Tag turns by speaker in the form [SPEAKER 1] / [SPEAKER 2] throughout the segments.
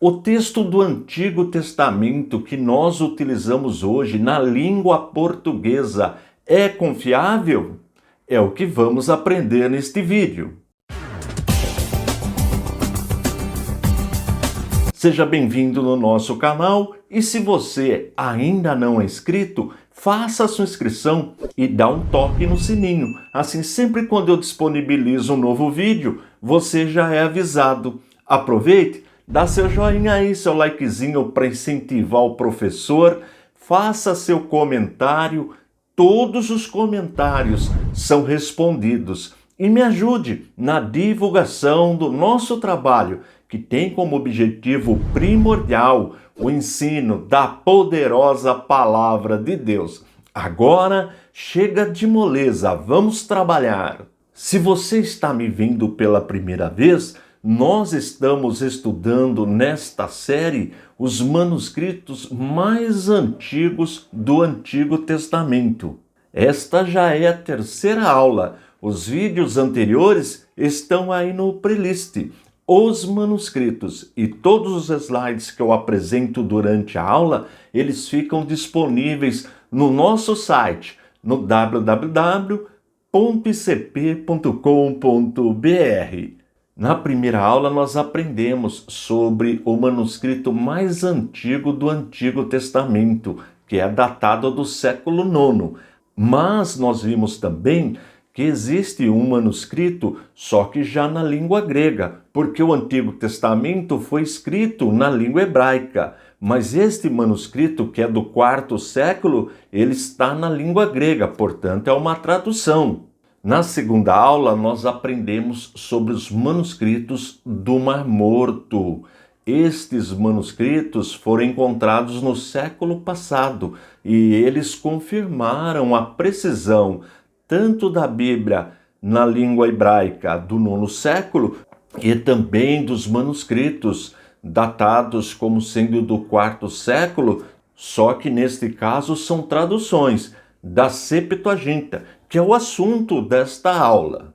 [SPEAKER 1] O texto do Antigo Testamento que nós utilizamos hoje na língua portuguesa é confiável? É o que vamos aprender neste vídeo. Seja bem-vindo no nosso canal e se você ainda não é inscrito, faça a sua inscrição e dá um toque no sininho. Assim, sempre quando eu disponibilizo um novo vídeo, você já é avisado. Aproveite, dá seu joinha aí, seu likezinho para incentivar o professor, faça seu comentário, todos os comentários são respondidos e me ajude na divulgação do nosso trabalho, que tem como objetivo primordial o ensino da poderosa Palavra de Deus. Agora, chega de moleza, vamos trabalhar. Se você está me vendo pela primeira vez, nós estamos estudando nesta série os manuscritos mais antigos do Antigo Testamento. Esta já é a terceira aula. Os vídeos anteriores estão aí no playlist. Os manuscritos e todos os slides que eu apresento durante a aula, eles ficam disponíveis no nosso site, no www.icp.com.br. Na primeira aula, nós aprendemos sobre o manuscrito mais antigo do Antigo Testamento, que é datado do século IX. Mas nós vimos também que existe um manuscrito, só que já na língua grega, porque o Antigo Testamento foi escrito na língua hebraica. Mas este manuscrito, que é do quarto século, ele está na língua grega, portanto é uma tradução. Na segunda aula, nós aprendemos sobre os manuscritos do Mar Morto. Estes manuscritos foram encontrados no século passado e eles confirmaram a precisão tanto da Bíblia na língua hebraica do IX século e também dos manuscritos datados como sendo do quarto século, só que neste caso são traduções da Septuaginta, que é o assunto desta aula.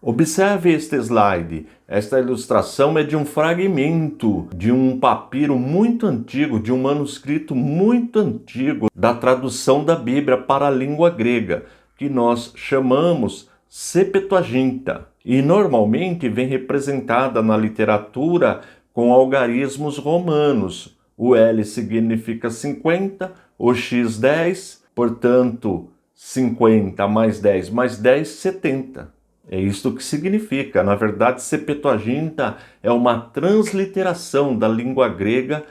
[SPEAKER 1] Observe este slide. Esta ilustração é de um fragmento de um papiro muito antigo, de um manuscrito muito antigo da tradução da Bíblia para a língua grega, que nós chamamos Septuaginta. E normalmente vem representada na literatura com algarismos romanos. O L significa 50, o X 10, portanto 50 mais 10 mais 10, 70. É isto que significa. Na verdade, Septuaginta é uma transliteração da língua grega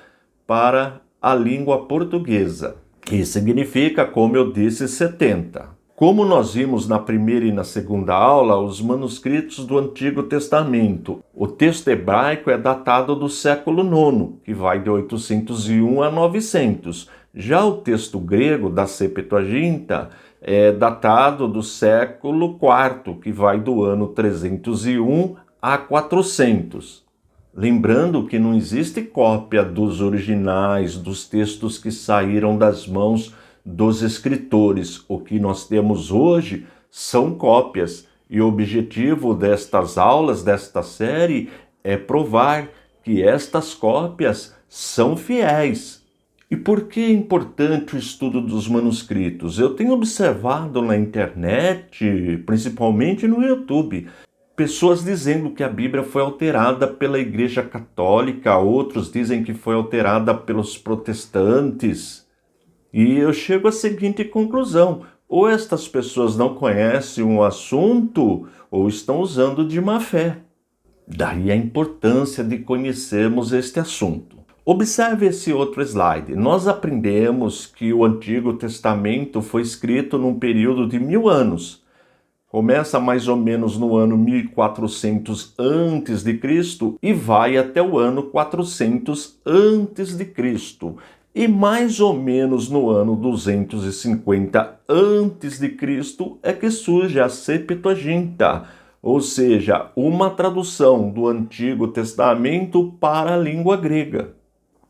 [SPEAKER 1] para a língua portuguesa. E significa, como eu disse, 70. Como nós vimos na primeira e na segunda aula, os manuscritos do Antigo Testamento, o texto hebraico é datado do século IX, que vai de 801 a 900. Já o texto grego da Septuaginta é datado do século IV, que vai do ano 301 a 400. Lembrando que não existe cópia dos originais, dos textos que saíram das mãos dos escritores. O que nós temos hoje são cópias. E o objetivo destas aulas, desta série, é provar que estas cópias são fiéis. E por que é importante o estudo dos manuscritos? Eu tenho observado na internet, principalmente no YouTube, pessoas dizendo que a Bíblia foi alterada pela Igreja Católica, outros dizem que foi alterada pelos protestantes. E eu chego à seguinte conclusão: ou estas pessoas não conhecem o assunto, ou estão usando de má fé. Daí a importância de conhecermos este assunto. Observe esse outro slide. Nós aprendemos que o Antigo Testamento foi escrito num período de 1000 anos. Começa mais ou menos no ano 1400 a.C. e vai até o ano 400 a.C. E mais ou menos no ano 250 a.C. é que surge a Septuaginta, ou seja, uma tradução do Antigo Testamento para a língua grega.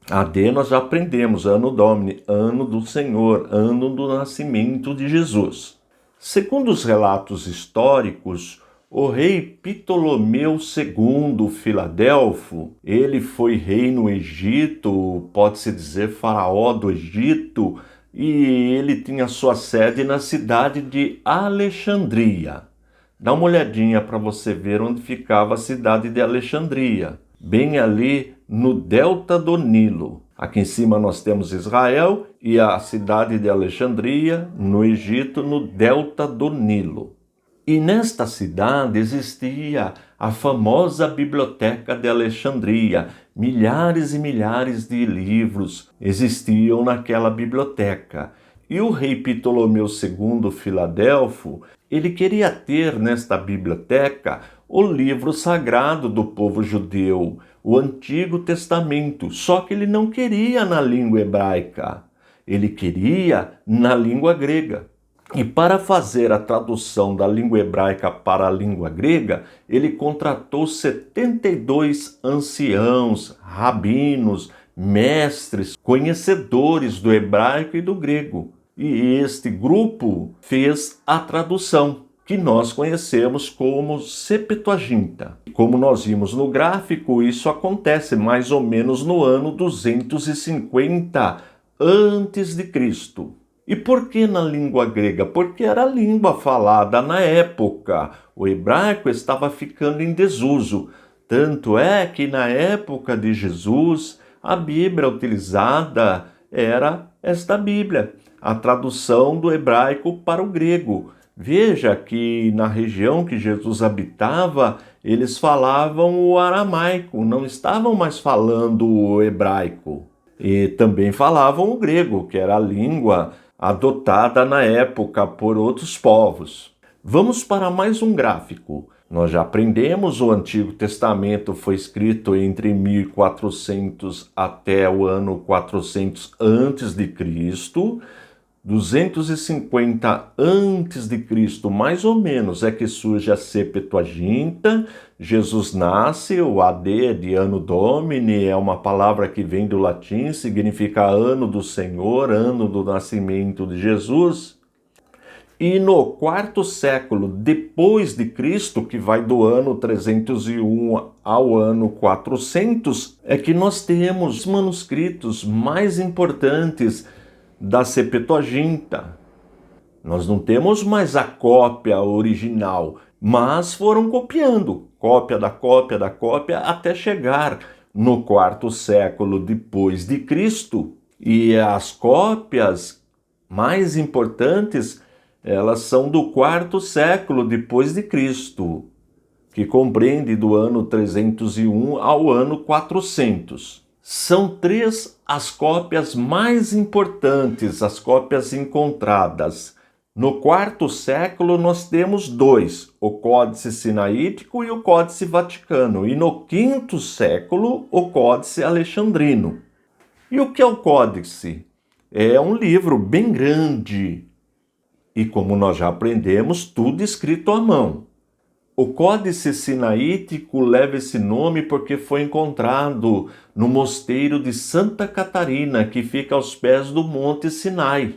[SPEAKER 1] AD nós já aprendemos, Anno Domini, ano do Senhor, ano do nascimento de Jesus. Segundo os relatos históricos, O rei Ptolomeu II Filadelfo, ele foi rei no Egito, pode-se dizer faraó do Egito, e ele tinha sua sede na cidade de Alexandria. Dá uma olhadinha para você ver onde ficava a cidade de Alexandria, bem ali no delta do Nilo. Aqui em cima nós temos Israel e a cidade de Alexandria, no Egito, no delta do Nilo. E nesta cidade existia a famosa Biblioteca de Alexandria. Milhares e milhares de livros existiam naquela biblioteca. E o rei Ptolomeu II Filadelfo, ele queria ter nesta biblioteca o livro sagrado do povo judeu, o Antigo Testamento, só que ele não queria na língua hebraica, ele queria na língua grega. E para fazer a tradução da língua hebraica para a língua grega, ele contratou 72 anciãos, rabinos, mestres, conhecedores do hebraico e do grego. E este grupo fez a tradução, que nós conhecemos como Septuaginta. Como nós vimos no gráfico, isso acontece mais ou menos no ano 250 a.C. E por que na língua grega? Porque era a língua falada na época. O hebraico estava ficando em desuso. Tanto é que na época de Jesus, a Bíblia utilizada era esta Bíblia, a tradução do hebraico para o grego. Veja que na região que Jesus habitava, eles falavam o aramaico, não estavam mais falando o hebraico. E também falavam o grego, que era a língua adotada na época por outros povos. Vamos para mais um gráfico. Nós já aprendemos o Antigo Testamento foi escrito entre 1400 até o ano 400 a.C., 250 a.C., mais ou menos, é que surge a Septuaginta. Jesus nasce, o AD é de Anno Domini, é uma palavra que vem do latim, significa ano do Senhor, ano do nascimento de Jesus. E no quarto século depois de Cristo, que vai do ano 301 ao ano 400, é que nós temos os manuscritos mais importantes da Septuaginta. Nós não temos mais a cópia original, mas foram copiando, cópia da cópia da cópia, até chegar no quarto século depois de Cristo. E as cópias mais importantes, elas são do quarto século depois de Cristo, que compreende do ano 301 ao ano 400. São 3 as cópias mais importantes, as cópias encontradas. No quarto século nós temos 2, o Códice Sinaítico e o Códice Vaticano, e no quinto século o Códice Alexandrino. E o que é o Códice? É um livro bem grande e, como nós já aprendemos, tudo escrito à mão. O Códice Sinaítico leva esse nome porque foi encontrado no mosteiro de Santa Catarina, que fica aos pés do Monte Sinai.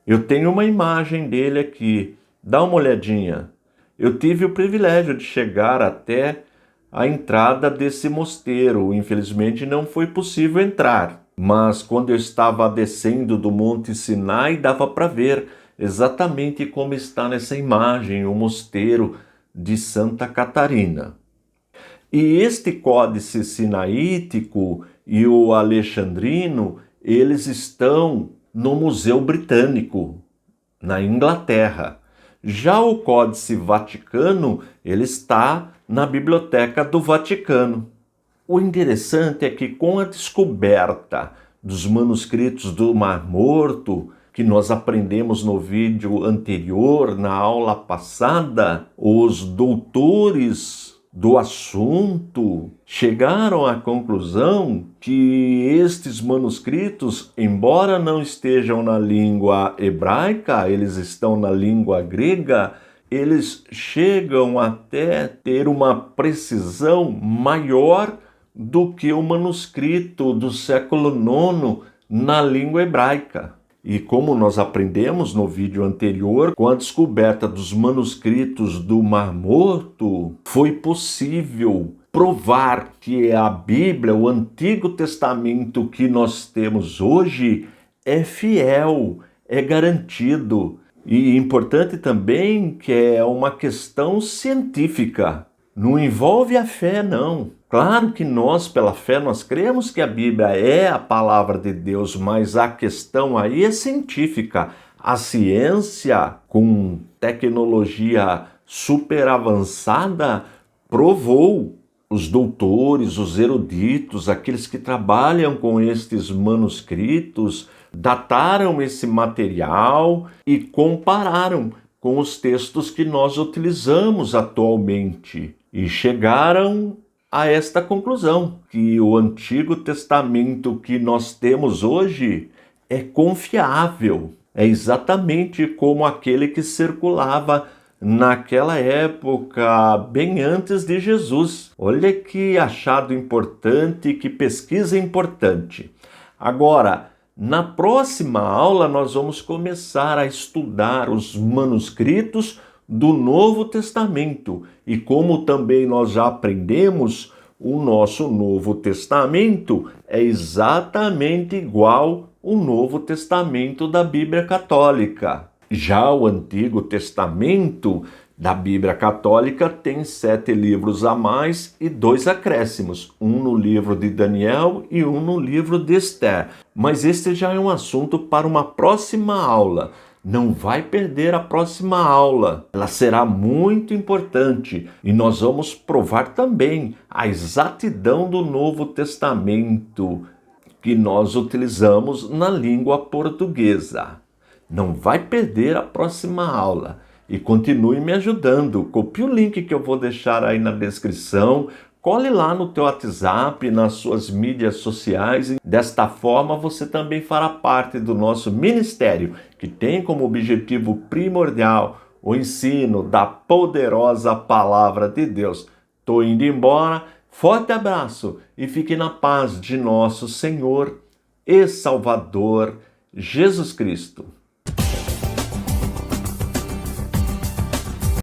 [SPEAKER 1] Eu tenho uma imagem dele aqui, dá uma olhadinha. Eu tive o privilégio de chegar até a entrada desse mosteiro, infelizmente não foi possível entrar, mas quando eu estava descendo do Monte Sinai, dava para ver exatamente como está nessa imagem, o mosteiro de Santa Catarina. E este Códice Sinaítico e o Alexandrino, eles estão no Museu Britânico, na Inglaterra. Já o Códice Vaticano, ele está na Biblioteca do Vaticano. O interessante é que com a descoberta dos manuscritos do Mar Morto, que nós aprendemos no vídeo anterior, na aula passada, os doutores do assunto chegaram à conclusão que estes manuscritos, embora não estejam na língua hebraica, eles estão na língua grega, eles chegam até ter uma precisão maior do que o manuscrito do século IX na língua hebraica. E como nós aprendemos no vídeo anterior, com a descoberta dos manuscritos do Mar Morto, foi possível provar que a Bíblia, o Antigo Testamento que nós temos hoje, é fiel, é garantido. E importante também que é uma questão científica. Não envolve a fé, não. Claro que nós, pela fé, nós cremos que a Bíblia é a palavra de Deus, mas a questão aí é científica. A ciência, com tecnologia super avançada, provou. Os doutores, os eruditos, aqueles que trabalham com estes manuscritos, dataram esse material e compararam com os textos que nós utilizamos atualmente e chegaram a esta conclusão, que o Antigo Testamento que nós temos hoje é confiável, é exatamente como aquele que circulava naquela época, bem antes de Jesus. Olha que achado importante, que pesquisa importante. Agora, na próxima aula, nós vamos começar a estudar os manuscritos do Novo Testamento. E como também nós já aprendemos, o nosso Novo Testamento é exatamente igual ao Novo Testamento da Bíblia Católica. Já o Antigo Testamento da Bíblia Católica tem 7 livros a mais e 2 acréscimos, um no livro de Daniel e um no livro de Esther. Mas este já é um assunto para uma próxima aula. Não vai perder a próxima aula, ela será muito importante e nós vamos provar também a exatidão do Novo Testamento que nós utilizamos na língua portuguesa. Não vai perder a próxima aula e continue me ajudando. Copie o link que eu vou deixar aí na descrição, cole lá no teu WhatsApp, nas suas mídias sociais. E desta forma você também fará parte do nosso ministério, que tem como objetivo primordial o ensino da poderosa palavra de Deus. Estou indo embora, forte abraço e fique na paz de nosso Senhor e Salvador Jesus Cristo.